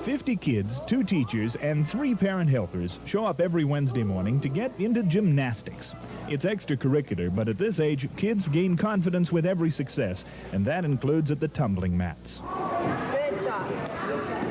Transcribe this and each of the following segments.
50 kids, 2 teachers, and 3 parent helpers show up every Wednesday morning to get into gymnastics. It's extracurricular, but at this age, kids gain confidence with every success, and that includes at the tumbling mats. Good job. Good job.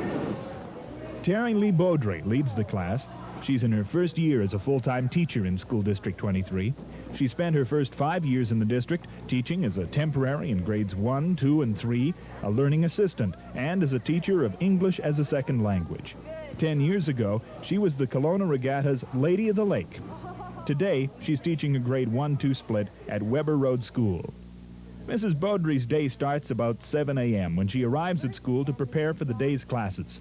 Terry-Lee Beaudry leads the class. She's in her first year as a full-time teacher in School District 23. She spent her first 5 years in the district teaching as a temporary in grades 1, 2, and 3, a learning assistant, and as a teacher of English as a second language. 10 years ago, she was the Kelowna Regatta's Lady of the Lake. Today, she's teaching a grade 1-2 split at Weber Road School. Mrs. Beaudry's day starts about 7 a.m. when she arrives at school to prepare for the day's classes.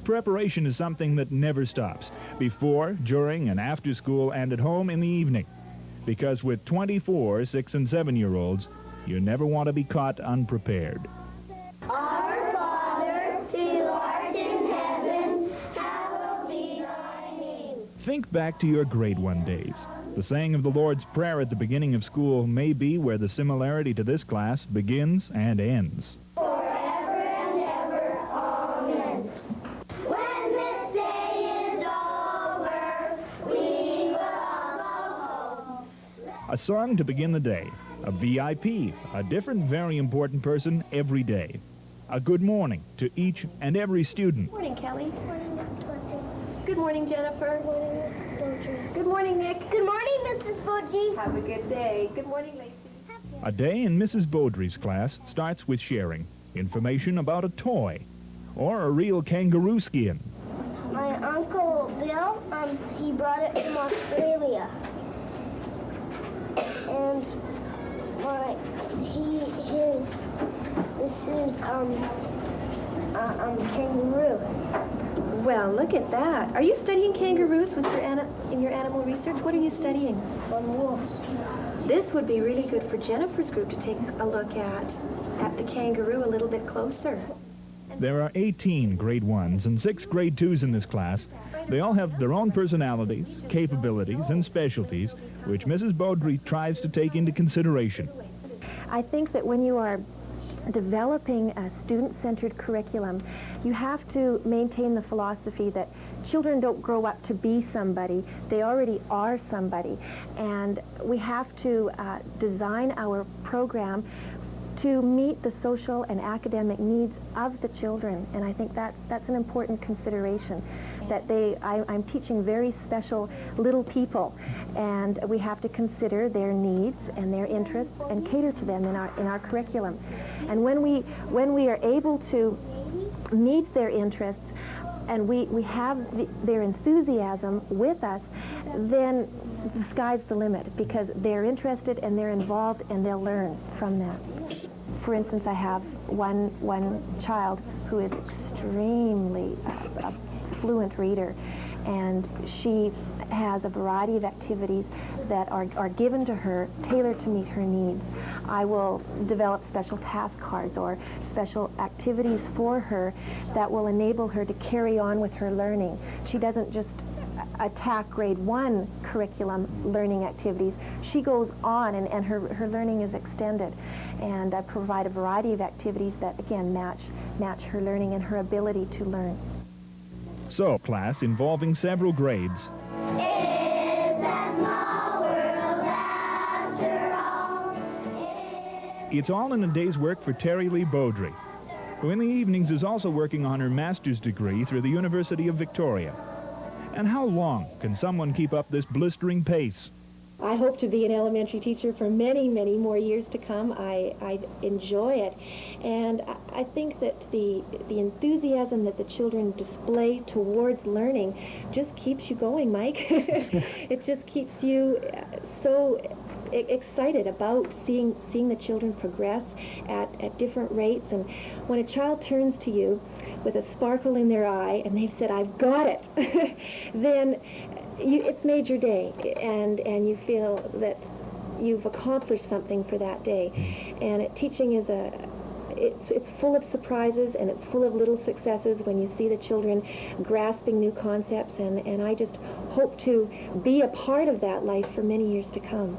Preparation is something that never stops, before, during, and after school, and at home in the evening. Because with 24, 6, and 7-year-olds, you never want to be caught unprepared. Our Father, who art in heaven, hallowed be thy name. Think back to your grade 1 days. The saying of the Lord's Prayer at the beginning of school may be where the similarity to this class begins and ends. Forever and ever, amen. When this day is over, we will all go home. A song to begin the day. A VIP, a different, very important person every day. A good morning to each and every student. Good morning, Kelly. Good morning, Mrs. Beaudry. Good morning, Jennifer. Good morning, Mrs. Beaudry. Good morning, Nick. Good morning, Mrs. Beaudry. Have a good day. Good morning, Lacey. A day in Mrs. Beaudry's class starts with sharing information about a toy or a real kangaroo skin. My Uncle Bill, he brought it from Australia. And this is kangaroo. Well, look at that. Are you studying kangaroos with in your animal research? What are you studying? On wolves. This would be really good for Jennifer's group to take a look at the kangaroo a little bit closer. There are 18 grade 1s and 6 grade 2s in this class. They all have their own personalities, capabilities, and specialties, which Mrs. Beaudry tries to take into consideration. I think that when you are developing a student-centered curriculum, you have to maintain the philosophy that children don't grow up to be somebody. They already are somebody. And we have to design our program to meet the social and academic needs of the children. And I think that's an important consideration, that I'm teaching very special little people, and we have to consider their needs and their interests and cater to them in our curriculum. And when we are able to meet their interests and we have their enthusiasm with us, then the sky's the limit, because they're interested and they're involved and they'll learn from that. For instance, I have one child who is extremely a fluent reader, and she has a variety of activities that are given to her, tailored to meet her needs. I will develop special task cards or special activities for her that will enable her to carry on with her learning. She doesn't just attack grade 1 curriculum learning activities. She goes on and her learning is extended. And I provide a variety of activities that, again, match her learning and her ability to learn. So, class involving several grades. It's a small world after all. It's all in a day's work for Terry-Lee Beaudry, who in the evenings is also working on her master's degree through the University of Victoria. And how long can someone keep up this blistering pace? I hope to be an elementary teacher for many, many more years to come. I enjoy it. And I think that the enthusiasm that the children display towards learning just keeps you going, Mike. It just keeps you so excited about seeing the children progress at different rates. And when a child turns to you with a sparkle in their eye and they've said, "I've got it," then it's made your day, and you feel that you've accomplished something for that day. And teaching is it's full of surprises, and it's full of little successes when you see the children grasping new concepts, and I just hope to be a part of that life for many years to come.